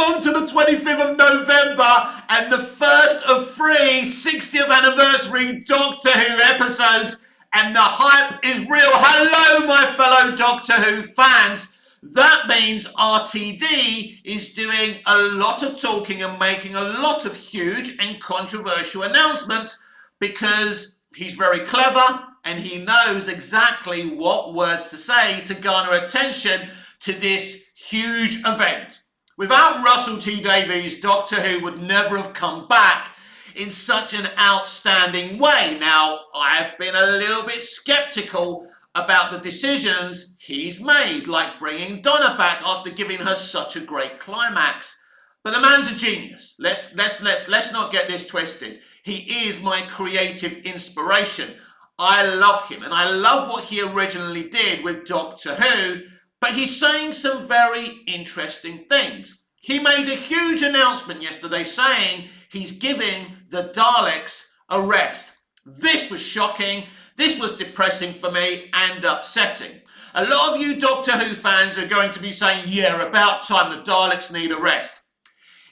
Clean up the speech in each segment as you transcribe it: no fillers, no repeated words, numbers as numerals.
along to the 25th of November and the first of 3 60th anniversary Doctor Who episodes, and the hype is real. Hello, my fellow Doctor Who fans. That means RTD is doing a lot of talking and making a lot of huge and controversial announcements because he's very clever and he knows exactly what words to say to garner attention to this huge event. Without Russell T Davies, Doctor Who would never have come back in such an outstanding way. Now, I've been a little bit skeptical about the decisions he's made, like bringing Donna back after giving her such a great climax. But the man's a genius. Let's not get this twisted. He is my creative inspiration. I love him, and I love what he originally did with Doctor Who, but he's saying some very interesting things. He made a huge announcement yesterday saying he's giving the Daleks a rest. This was shocking. This was depressing for me and upsetting. A lot of you Doctor Who fans are going to be saying, yeah, about time the Daleks need a rest.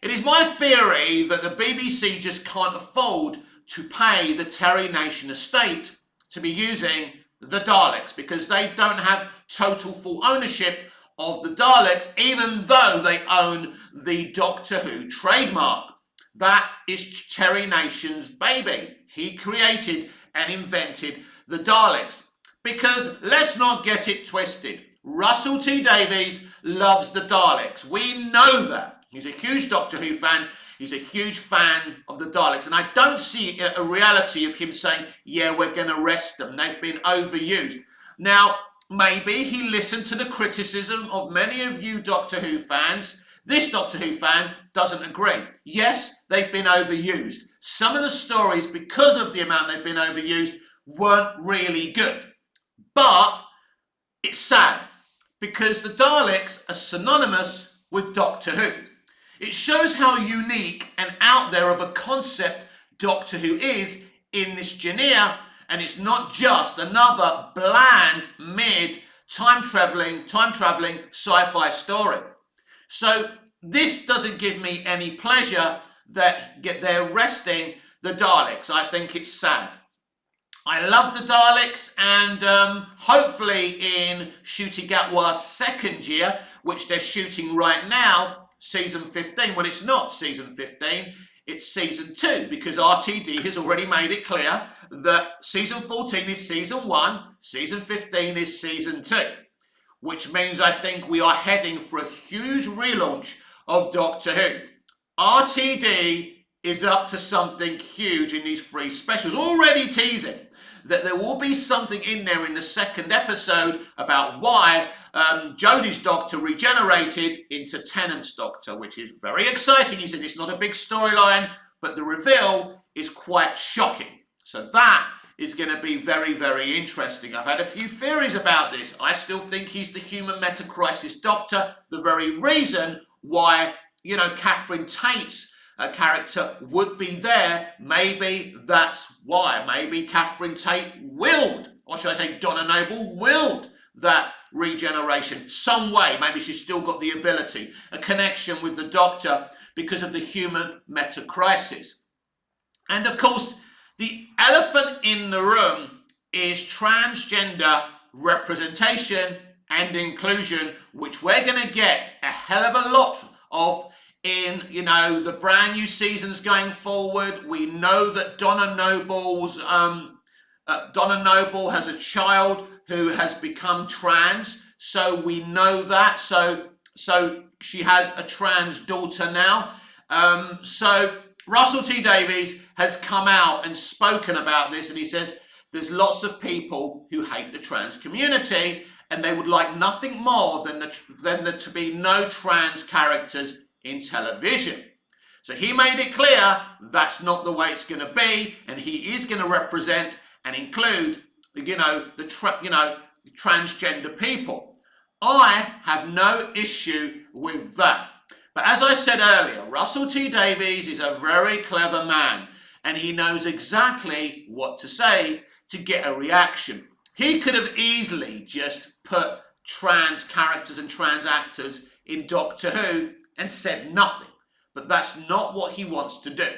It is my theory that the BBC just can't afford to pay the Terry Nation estate to be using the Daleks because they don't have total full ownership of the Daleks, even though they own the Doctor Who trademark. That is Terry Nation's baby. He created and invented the Daleks. Because let's not get it twisted. Russell T Davies loves the Daleks. We know that. He's a huge Doctor Who fan. He's a huge fan of the Daleks. And I don't see a reality of him saying, yeah, we're going to rest them. They've been overused. Now, maybe he listened to the criticism of many of you Doctor Who fans. This Doctor Who fan doesn't agree. Yes, they've been overused. Some of the stories, because of the amount they've been overused, weren't really good. But it's sad because the Daleks are synonymous with Doctor Who. It shows how unique and out there of a concept Doctor Who is in this genre, and it's not just another bland, mid, time-travelling sci-fi story. So this doesn't give me any pleasure that they're resting the Daleks. I think it's sad. I love the Daleks, and hopefully in Ncuti Gatwa's second year, which they're shooting right now, season 15. Well, it's not season 15, it's season 2, because RTD has already made it clear that season 14 is season 1, season 15 is season 2, which means I think we are heading for a huge relaunch of Doctor Who. RTD is up to something huge in these 3 specials, already teasing that there will be something in there in the second episode about why Jodie's Doctor regenerated into Tennant's Doctor, which is very exciting. He said it's not a big storyline, but the reveal is quite shocking. So that is going to be very, very interesting. I've had a few theories about this. I still think he's the human meta-crisis Doctor, the very reason why, Catherine Tate's character would be there. Maybe that's why. Maybe Catherine Tate willed, or should I say Donna Noble willed that regeneration some way. Maybe she's still got the ability, a connection with the Doctor because of the human meta-crisis. And of course, the elephant in the room is transgender representation and inclusion, which we're going to get a hell of a lot of in, the brand new seasons going forward. We know that Donna Noble has a child who has become trans, so we know that. So she has a trans daughter now. So Russell T Davies has come out and spoken about this, and he says there's lots of people who hate the trans community, and they would like nothing more than there to be no trans characters in television. So he made it clear that's not the way it's going to be, and he is going to represent and include, transgender people. I have no issue with that. But as I said earlier, Russell T Davies is a very clever man, and he knows exactly what to say to get a reaction. He could have easily just put trans characters and trans actors in Doctor Who, and said nothing. But that's not what he wants to do.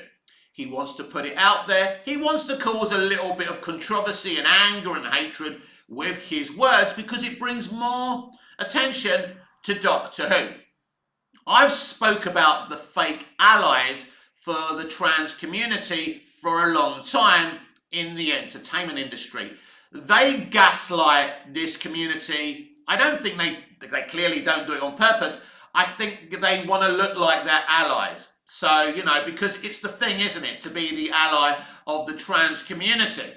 He wants to put it out there. He wants to cause a little bit of controversy and anger and hatred with his words because it brings more attention to Doctor Who. I've spoke about the fake allies for the trans community for a long time in the entertainment industry. They gaslight this community. I don't think they clearly don't do it on purpose. I think they want to look like their allies. So, because it's the thing, isn't it, to be the ally of the trans community.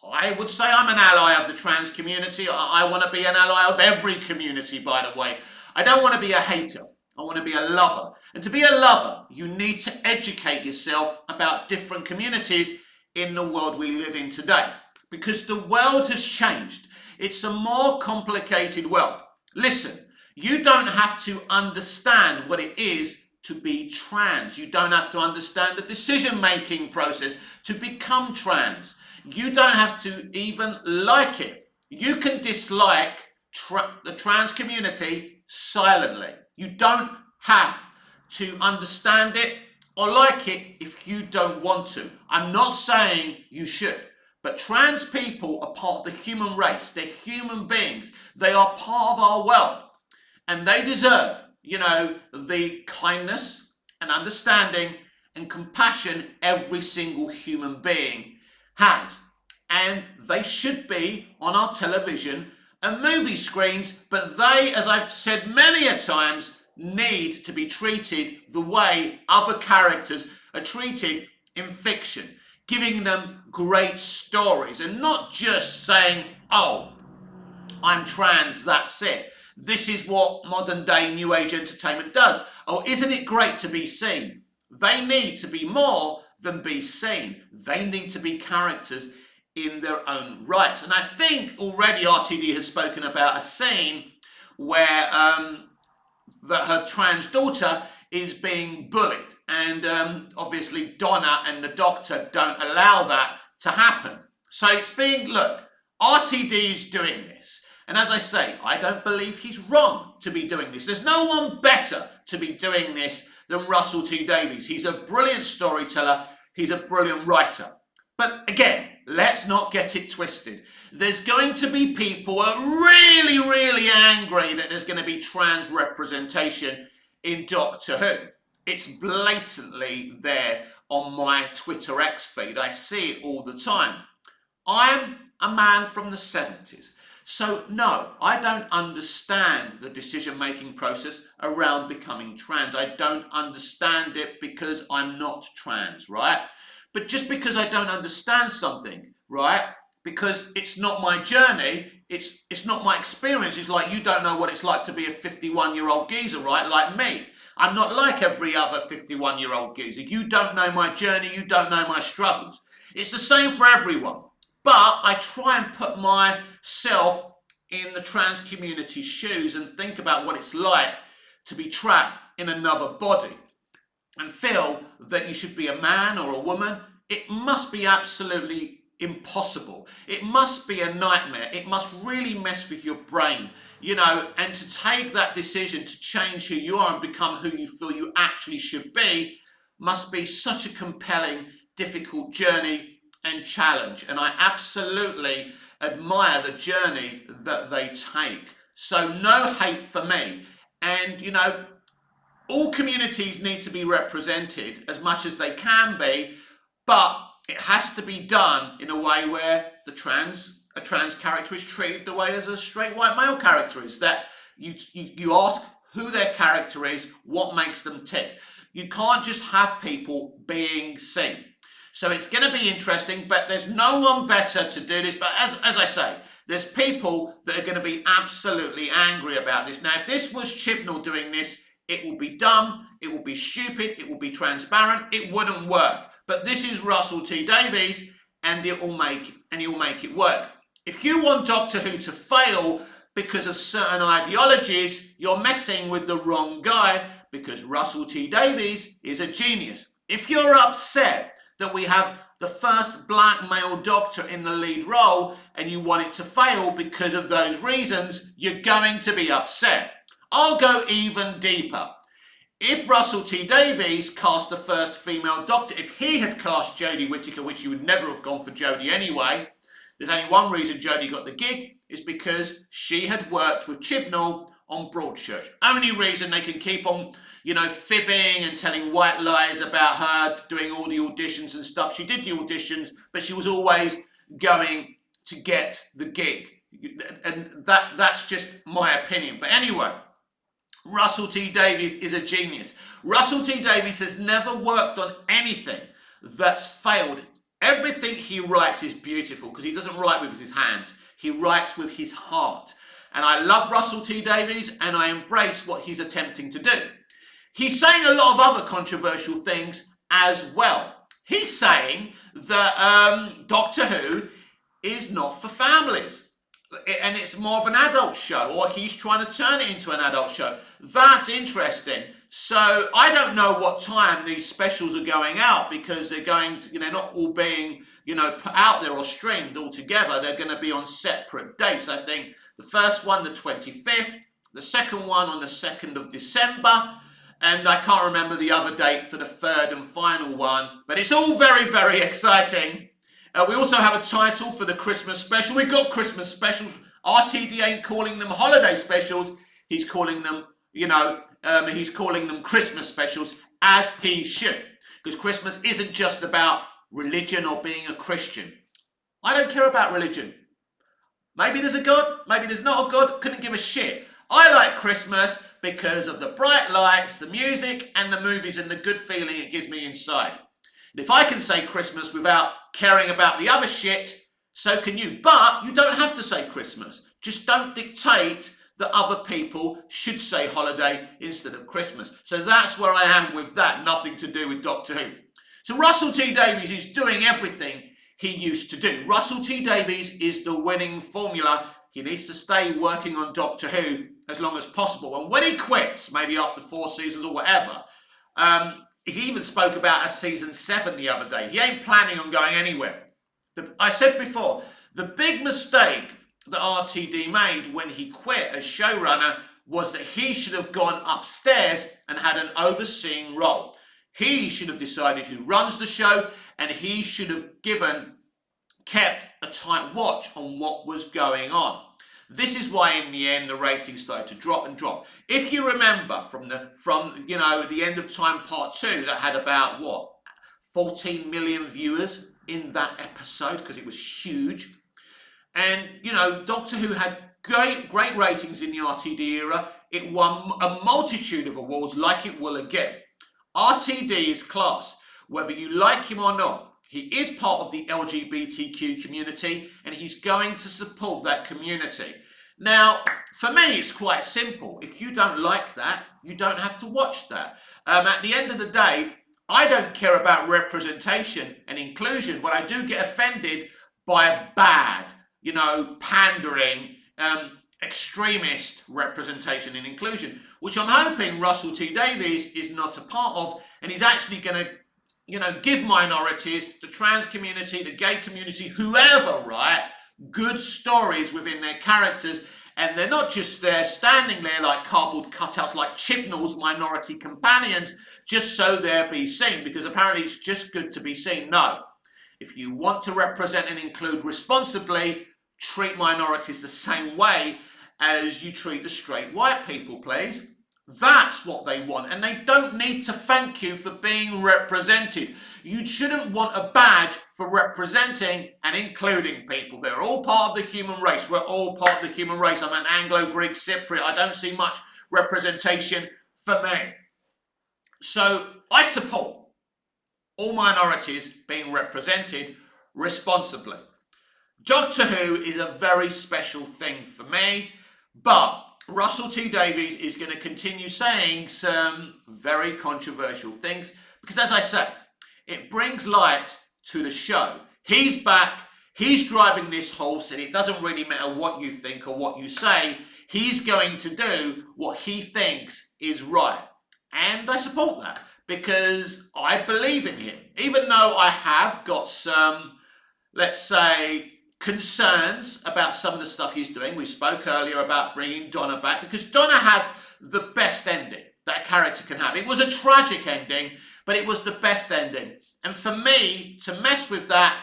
I would say I'm an ally of the trans community. I want to be an ally of every community, by the way. I don't want to be a hater. I want to be a lover. And to be a lover, you need to educate yourself about different communities in the world we live in today. Because the world has changed. It's a more complicated world. Listen, you don't have to understand what it is to be trans. You don't have to understand the decision-making process to become trans. You don't have to even like it. You can dislike the trans community silently. You don't have to understand it or like it if you don't want to. I'm not saying you should. But trans people are part of the human race. They're human beings. They are part of our world. And they deserve, the kindness and understanding and compassion every single human being has. And they should be on our television and movie screens, but they, as I've said many a times, need to be treated the way other characters are treated in fiction, giving them great stories and not just saying, oh, I'm trans, that's it. This is what modern day new age entertainment does. Oh, isn't it great to be seen? They need to be more than be seen. They need to be characters in their own rights. And I think already RTD has spoken about a scene where that her trans daughter is being bullied. And obviously Donna and the Doctor don't allow that to happen. So it's being, look, RTD is doing this. And as I say, I don't believe he's wrong to be doing this. There's no one better to be doing this than Russell T Davies. He's a brilliant storyteller. He's a brilliant writer. But again, let's not get it twisted. There's going to be people who are really, really angry that there's going to be trans representation in Doctor Who. It's blatantly there on my Twitter X feed. I see it all the time. I'm a man from the 70s. So no, I don't understand the decision-making process around becoming trans. I don't understand it because I'm not trans, right? But just because I don't understand something, right? Because it's not my journey, it's not my experience. It's like you don't know what it's like to be a 51-year-old geezer, right? Like me. I'm not like every other 51-year-old geezer. You don't know my journey, you don't know my struggles. It's the same for everyone. But I try and put myself in the trans community's shoes and think about what it's like to be trapped in another body and feel that you should be a man or a woman. It must be absolutely impossible. It must be a nightmare. It must really mess with your brain, and to take that decision to change who you are and become who you feel you actually should be must be such a compelling, difficult journey and challenge. And I absolutely admire the journey that they take. So no hate for me. And, all communities need to be represented as much as they can be, but it has to be done in a way where a trans character is treated the way as a straight white male character is. That you ask who their character is, what makes them tick. You can't just have people being seen. So it's going to be interesting, but there's no one better to do this. But as I say, there's people that are going to be absolutely angry about this. Now, if this was Chibnall doing this, it will be dumb, it will be stupid, it will be transparent, it wouldn't work. But this is Russell T Davies, and he'll make it work. If you want Doctor Who to fail because of certain ideologies, you're messing with the wrong guy, because Russell T Davies is a genius. If you're upset that we have the first black male Doctor in the lead role and you want it to fail because of those reasons, you're going to be upset. I'll go even deeper. if Russell T Davies cast the first female Doctor, if he had cast Jodie Whittaker, which he would never have gone for Jodie anyway, there's only one reason Jodie got the gig, is because she had worked with Chibnall on Broadchurch. Only reason they can keep on, fibbing and telling white lies about her doing all the auditions and stuff. She did the auditions, but she was always going to get the gig. And that's just my opinion. But anyway, Russell T Davies is a genius. Russell T Davies has never worked on anything that's failed. Everything he writes is beautiful because he doesn't write with his hands. He writes with his heart. And I love Russell T Davies and I embrace what he's attempting to do. He's saying a lot of other controversial things as well. He's saying that Doctor Who is not for families and it's more of an adult show, or he's trying to turn it into an adult show. That's interesting. So I don't know what time these specials are going out because they're going to, not all being, put out there or streamed all together. They're going to be on separate dates. I think the first one, the 25th, the second one on the 2nd of December, and I can't remember the other date for the third and final one, but it's all very, very exciting. We also have a title for the Christmas special. We've got Christmas specials. RTD ain't calling them holiday specials. He's calling them, he's calling them Christmas specials, as he should. Because Christmas isn't just about religion or being a Christian. I don't care about religion. Maybe there's a God, maybe there's not a God, couldn't give a shit. I like Christmas because of the bright lights, the music, and the movies and the good feeling it gives me inside. And if I can say Christmas without caring about the other shit, so can you. But you don't have to say Christmas. Just don't dictate that other people should say holiday instead of Christmas. So that's where I am with that, nothing to do with Doctor Who. So Russell T Davies is doing everything he used to do. Russell T Davies is the winning formula. He needs to stay working on Doctor Who as long as possible. And when he quits, maybe after 4 seasons or whatever, he even spoke about a season 7 the other day. He ain't planning on going anywhere. I said before, the big mistake that RTD made when he quit as showrunner was that he should have gone upstairs and had an overseeing role. He should have decided who runs the show, and he should have kept a tight watch on what was going on. This is why in the end the ratings started to drop and drop. If you remember from the End of Time Part 2, that had about 14 million viewers in that episode because it was huge. And Doctor Who had great ratings in the RTD era. It won a multitude of awards like it will again. RTD is class, whether you like him or not. He is part of the LGBTQ community and he's going to support that community. Now, for me, it's quite simple. If you don't like that, you don't have to watch that. At the end of the day, I don't care about representation and inclusion, but I do get offended by bad, pandering, extremist representation and inclusion, which I'm hoping Russell T Davies is not a part of, and he's actually going to give minorities, the trans community, the gay community, whoever, right, good stories within their characters. And they're not just there standing there like cardboard cutouts like Chibnall's minority companions just so they'll be seen, because apparently it's just good to be seen. No. If you want to represent and include responsibly, treat minorities the same way as you treat the straight white people, please. That's what they want, and they don't need to thank you for being represented. You shouldn't want a badge for representing and including people. They're all part of the human race. We're all part of the human race. I'm an Anglo-Greek Cypriot. I don't see much representation for me. So I support all minorities being represented responsibly. Doctor Who is a very special thing for me, but Russell T Davies is going to continue saying some very controversial things because, as I say, it brings light to the show. He's back, he's driving this horse, and it doesn't really matter what you think or what you say. He's going to do what he thinks is right. And I support that because I believe in him. Even though I have got some, let's say, concerns about some of the stuff he's doing. We spoke earlier about bringing Donna back because Donna had the best ending that a character can have. It was a tragic ending, but it was the best ending. And for me, to mess with that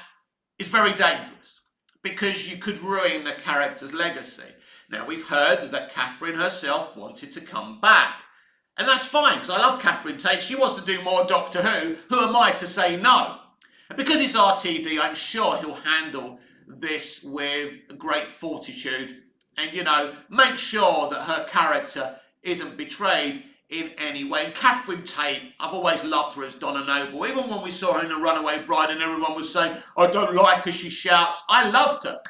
is very dangerous because you could ruin the character's legacy. Now, we've heard that Catherine herself wanted to come back. And that's fine, because I love Catherine Tate. She wants to do more Doctor Who. Who am I to say no? And because it's RTD, I'm sure he'll handle this with great fortitude and, make sure that her character isn't betrayed in any way. And Catherine Tate, I've always loved her as Donna Noble. Even when we saw her in The Runaway Bride and everyone was saying, I don't like her, she shouts. I loved her.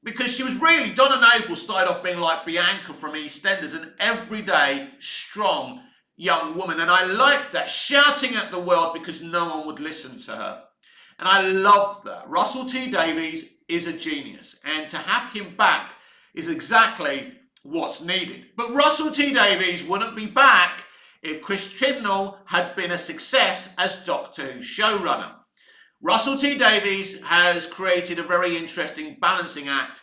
Because she was really, Donna Noble started off being like Bianca from EastEnders, an everyday, strong young woman. And I liked that, shouting at the world because no one would listen to her. And I love that. Russell T Davies is a genius. And to have him back is exactly what's needed. But Russell T Davies wouldn't be back if Chris Chibnall had been a success as Doctor Who showrunner. Russell T Davies has created a very interesting balancing act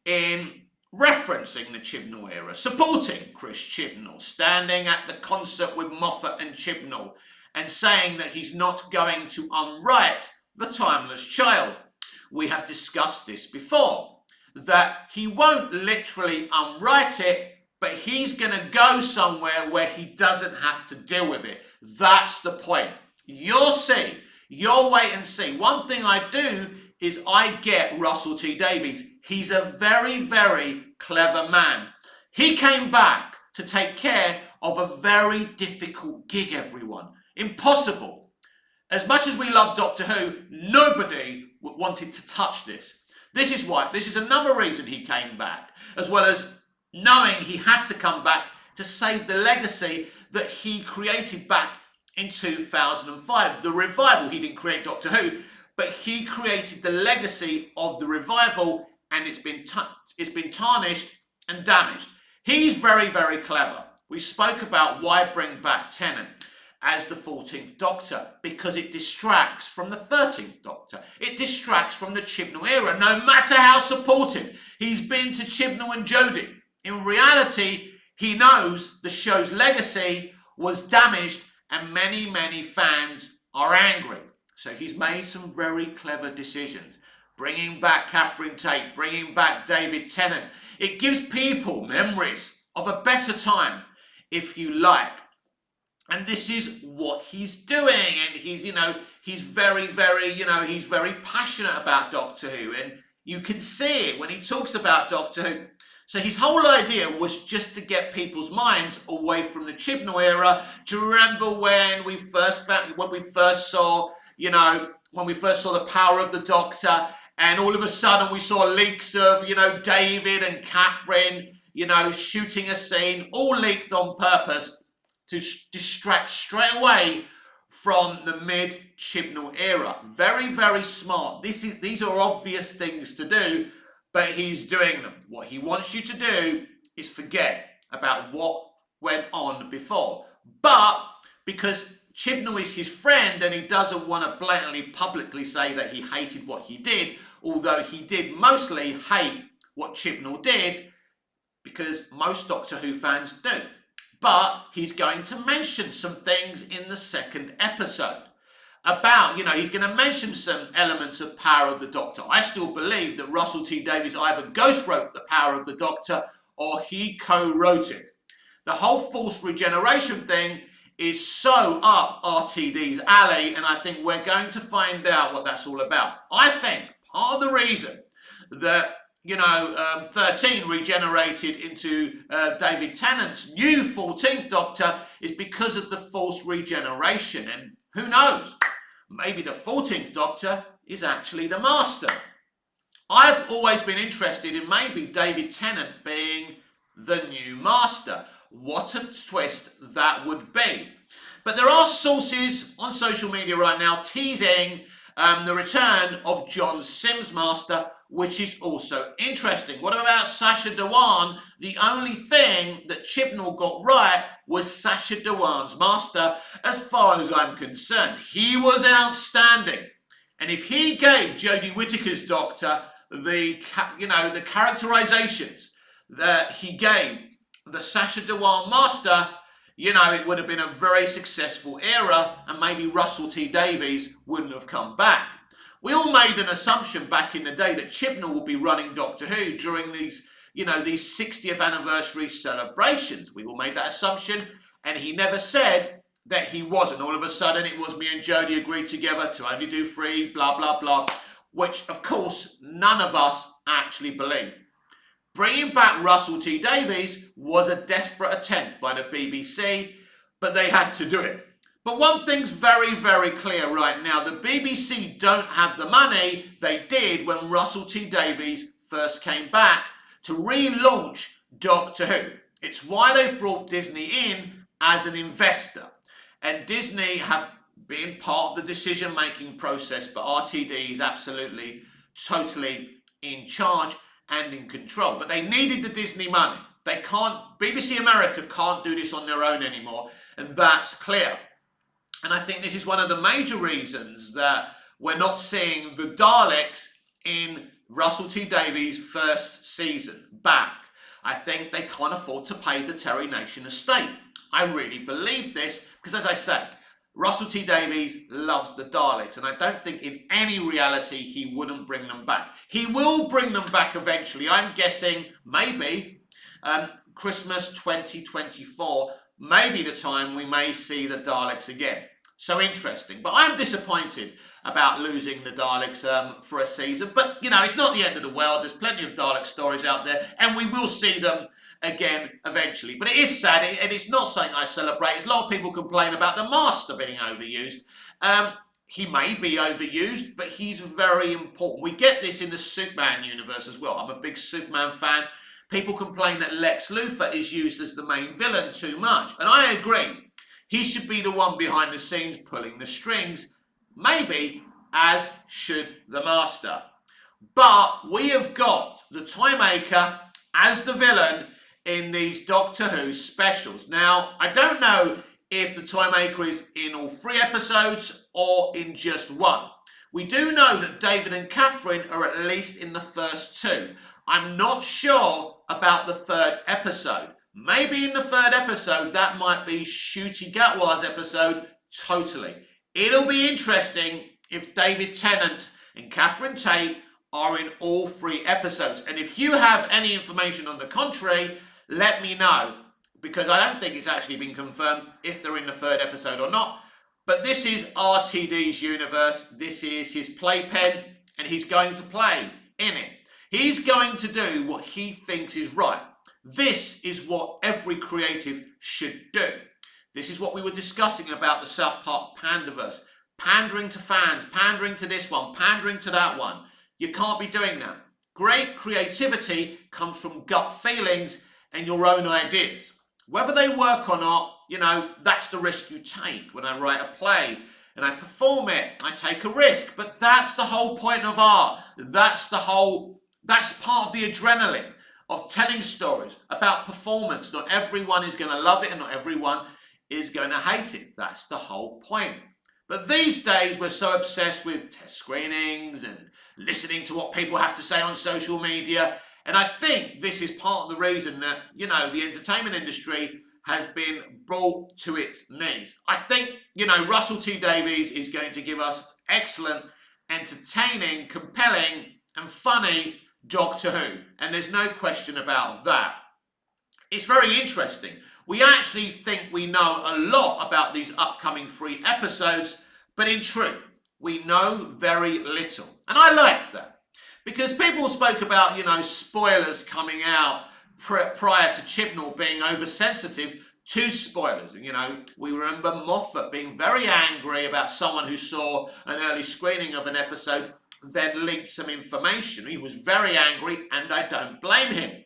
in referencing the Chibnall era, supporting Chris Chibnall, standing at the concert with Moffat and Chibnall, and saying that he's not going to unwrite The Timeless Child. We have discussed this before, that he won't literally unwrite it, but he's going to go somewhere where he doesn't have to deal with it. That's the point. You'll see. You'll wait and see. One thing I do is I get Russell T Davies. He's a very, very clever man. He came back to take care of a very difficult gig, everyone. Impossible. As much as we love Doctor Who, nobody wanted to touch this. This is why. This is another reason he came back, as well as knowing he had to come back to save the legacy that he created back in 2005. The revival. He didn't create Doctor Who, but he created the legacy of the revival, and it's been tarnished and damaged. He's very, very clever. We spoke about why bring back Tennant as the 14th Doctor, because it distracts from the 13th Doctor. It distracts from the Chibnall era, no matter how supportive he's been to Chibnall and Jodie. In reality, he knows the show's legacy was damaged and many, many fans are angry. So he's made some very clever decisions. Bringing back Catherine Tate, bringing back David Tennant. It gives people memories of a better time, if you like. And this is what he's doing. And he's very, very, he's very passionate about Doctor Who. And you can see it when he talks about Doctor Who. So his whole idea was just to get people's minds away from the Chibnall era. Do you remember when we first saw the power of the Doctor, and all of a sudden we saw leaks of, David and Catherine, shooting a scene, all leaked on purpose to distract straight away from the mid-Chibnall era. Very, very smart. These are obvious things to do, but he's doing them. What he wants you to do is forget about what went on before. But because Chibnall is his friend and he doesn't want to blatantly publicly say that he hated what he did, although he did mostly hate what Chibnall did, because most Doctor Who fans do. But he's going to mention some things in the second episode about, he's going to mention some elements of Power of the Doctor. I still believe that Russell T Davies either ghost wrote the Power of the Doctor or he co-wrote it. The whole force regeneration thing is so up RTD's alley, and I think we're going to find out what that's all about. I think part of the reason that 13 regenerated into David Tennant's new 14th Doctor is because of the force regeneration. And who knows, maybe the 14th Doctor is actually the Master. I've always been interested in maybe David Tennant being the new Master. What a twist that would be. But there are sources on social media right now teasing the return of John Sims' Master, which is also interesting. What about Sacha Dhawan? The only thing that Chibnall got right was Sacha Dhawan's Master, as far as I'm concerned. He was outstanding. And if he gave Jodie Whittaker's Doctor the characterizations that he gave the Sacha Dhawan Master, it would have been a very successful era, and maybe Russell T Davies wouldn't have come back. We all made an assumption back in the day that Chibnall would be running Doctor Who during these 60th anniversary celebrations. We all made that assumption, and he never said that he wasn't. All of a sudden, it was me and Jodie agreed together to only do 3, blah, blah, blah, which, of course, none of us actually believe. Bringing back Russell T Davies was a desperate attempt by the BBC, but they had to do it. But one thing's very, very clear right now. The BBC don't have the money they did when Russell T Davies first came back to relaunch Doctor Who. It's why they've brought Disney in as an investor. And Disney have been part of the decision-making process, but RTD is absolutely, totally in charge and in control. But they needed the Disney money. BBC America can't do this on their own anymore, and that's clear. And I think this is one of the major reasons that we're not seeing the Daleks in Russell T Davies' first season back. I think they can't afford to pay the Terry Nation estate. I really believe this because, as I say, Russell T Davies loves the Daleks, and I don't think in any reality he wouldn't bring them back. He will bring them back eventually. I'm guessing maybe Christmas 2024, maybe the time we may see the Daleks again. So interesting. But I'm disappointed about losing the Daleks for a season. But, it's not the end of the world. There's plenty of Dalek stories out there, and we will see them again eventually. But it is sad, and it's not something I celebrate. A lot of people complain about the Master being overused. He may be overused, but he's very important. We get this in the Superman universe as well. I'm a big Superman fan. People complain that Lex Luthor is used as the main villain too much, and I agree. He should be the one behind the scenes pulling the strings, maybe, as should the Master. But we have got the Toymaker as the villain in these Doctor Who specials. Now, I don't know if the Toymaker is in all 3 episodes or in just 1. We do know that David and Catherine are at least in the first 2. I'm not sure about the 3rd episode. Maybe in the 3rd episode, that might be Ncuti Gatwa's episode, totally. It'll be interesting if David Tennant and Catherine Tate are in all 3 episodes. And if you have any information on the contrary, let me know. Because I don't think it's actually been confirmed if they're in the 3rd episode or not. But this is RTD's universe. This is his playpen, and he's going to play in it. He's going to do what he thinks is right. This is what every creative should do. This is what we were discussing about the South Park Pandaverse. Pandering to fans, pandering to this one, pandering to that one. You can't be doing that. Great creativity comes from gut feelings and your own ideas. Whether they work or not, that's the risk you take. When I write a play and I perform it, I take a risk. But that's the whole point of art. That's part of the adrenaline of telling stories about performance. Not everyone is going to love it and not everyone is going to hate it. That's the whole point. But these days we're so obsessed with test screenings and listening to what people have to say on social media. And I think this is part of the reason that, the entertainment industry has been brought to its knees. I think, Russell T Davies is going to give us excellent, entertaining, compelling and funny Doctor Who, and there's no question about that. It's very interesting. We actually think we know a lot about these upcoming 3 episodes, but in truth, we know very little. And I like that, because people spoke about, spoilers coming out prior to Chibnall being oversensitive to spoilers. We remember Moffat being very angry about someone who saw an early screening of an episode then linked some information. He was very angry, and I don't blame him.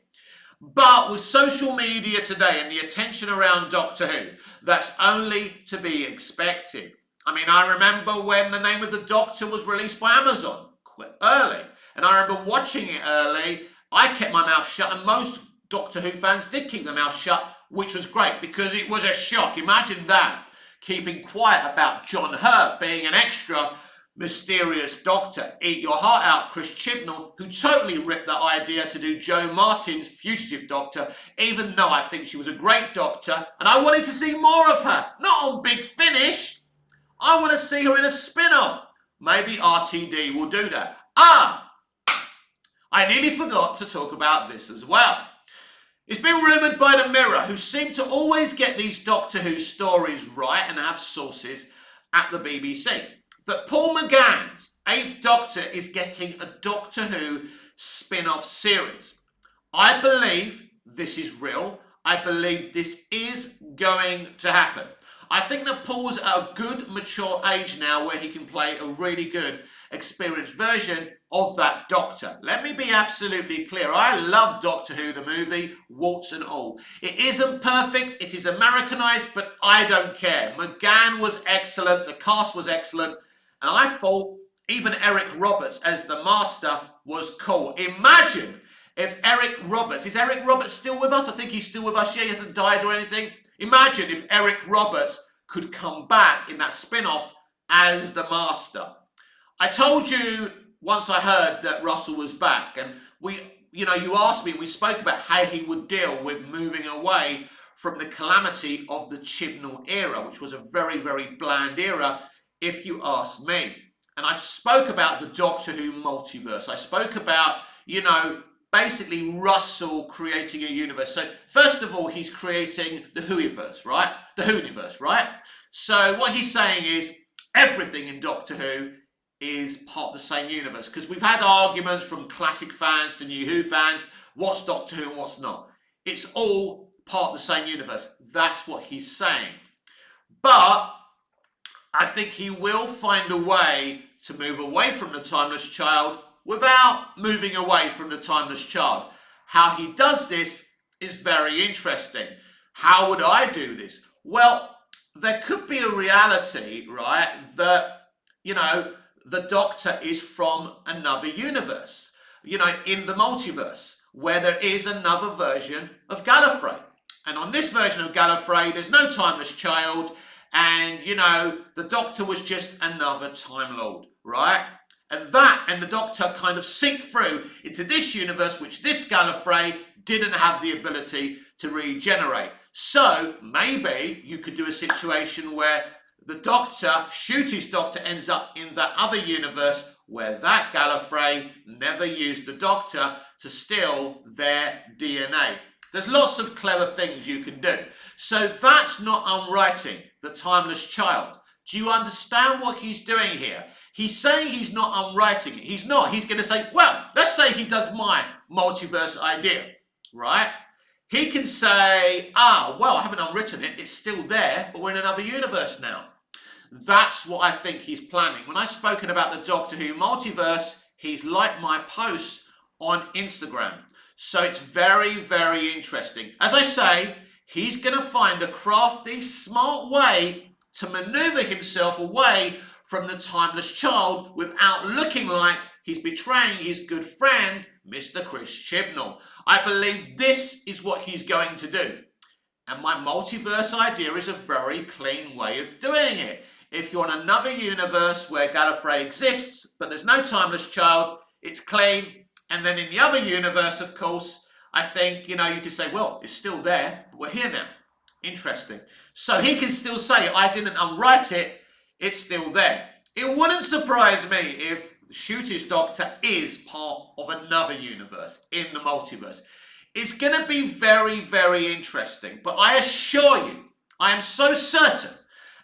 But with social media today and the attention around Doctor Who, that's only to be expected. I remember when The Name of the Doctor was released by Amazon quite early, and I remember watching it early. I kept my mouth shut, and most Doctor Who fans did keep their mouth shut, which was great because it was a shock. Imagine that, keeping quiet about John Hurt being an extra mysterious doctor. Eat your heart out, Chris Chibnall, who totally ripped that idea to do Jo Martin's fugitive doctor, even though I think she was a great doctor, and I wanted to see more of her, not on Big Finish. I want to see her in a spin-off. Maybe RTD will do that. I nearly forgot to talk about this as well. It's been rumoured by the Mirror, who seem to always get these Doctor Who stories right and have sources at the BBC, that Paul McGann's 8th Doctor is getting a Doctor Who spin-off series. I believe this is real. I believe this is going to happen. I think that Paul's at a good, mature age now where he can play a really good, experienced version of that Doctor. Let me be absolutely clear. I love Doctor Who, the movie, warts and all. It isn't perfect. It is Americanized, but I don't care. McGann was excellent. The cast was excellent. And I thought even Eric Roberts as the Master was cool. Imagine if Eric Roberts, is Eric Roberts still with us? I think he's still with us. Yeah, he hasn't died or anything. Imagine if Eric Roberts could come back in that spin-off as the Master. I told you once I heard that Russell was back, and you asked me, we spoke about how he would deal with moving away from the calamity of the Chibnall era, which was a very, very bland era, if you ask me. And I spoke about the Doctor Who multiverse. I spoke about, basically Russell creating a universe. So first of all, he's creating the Whoiverse, right? The Whouniverse, right? So what he's saying is everything in Doctor Who is part of the same universe. Because we've had arguments from classic fans to New Who fans, what's Doctor Who and what's not. It's all part of the same universe. That's what he's saying. But I think he will find a way to move away from the Timeless Child without moving away from the Timeless Child. How he does this is very interesting. How would I do this? Well, there could be a reality, right, that, the Doctor is from another universe, in the multiverse, where there is another version of Gallifrey. And on this version of Gallifrey, there's no Timeless Child, and, the Doctor was just another Time Lord, right? And the Doctor kind of sinked through into this universe, which this Gallifrey didn't have the ability to regenerate. So maybe you could do a situation where the Doctor, Ncuti's Doctor, ends up in that other universe where that Gallifrey never used the Doctor to steal their DNA. There's lots of clever things you can do. So that's not unwriting the Timeless Child. Do you understand what he's doing here? He's saying he's not unwriting it. He's not. He's going to say, well, let's say he does my multiverse idea, right? He can say, well, I haven't unwritten it. It's still there, but we're in another universe now. That's what I think he's planning. When I've spoken about the Doctor Who multiverse, he's liked my post on Instagram. So it's very, very interesting. As I say, he's going to find a crafty, smart way to maneuver himself away from the Timeless Child without looking like he's betraying his good friend, Mr. Chris Chibnall. I believe this is what he's going to do. And my multiverse idea is a very clean way of doing it. If you're in another universe where Gallifrey exists, but there's no Timeless Child, it's clean. And then in the other universe, of course, I think, you could say, well, it's still there, but we're here now. Interesting. So he can still say, I didn't unwrite it, it's still there. It wouldn't surprise me if Ncuti's Doctor is part of another universe in the multiverse. It's going to be very, very interesting. But I assure you, I am so certain,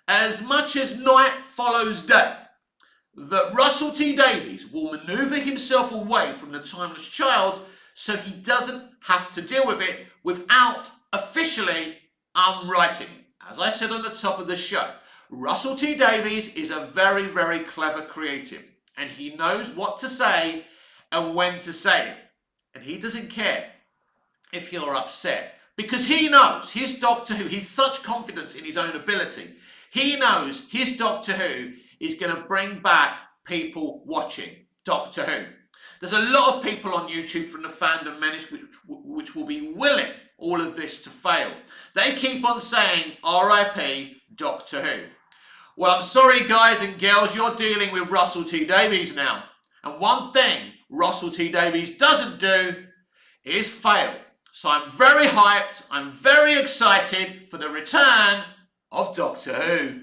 as much as night follows day, that Russell T Davies will maneuver himself away from the Timeless Child so he doesn't have to deal with it without officially unwriting. As I said on the top of the show, Russell T Davies is a very, very clever creative, and he knows what to say and when to say it. And he doesn't care if you're upset, because he knows his Doctor Who, he's such confidence in his own ability. He knows his Doctor Who is going to bring back people watching Doctor Who. There's a lot of people on YouTube from the fandom menace which will be willing all of this to fail. They keep on saying RIP Doctor Who. Well, I'm sorry, guys and girls, you're dealing with Russell T Davies now. And one thing Russell T Davies doesn't do is fail. So I'm very hyped, I'm very excited for the return of Doctor Who.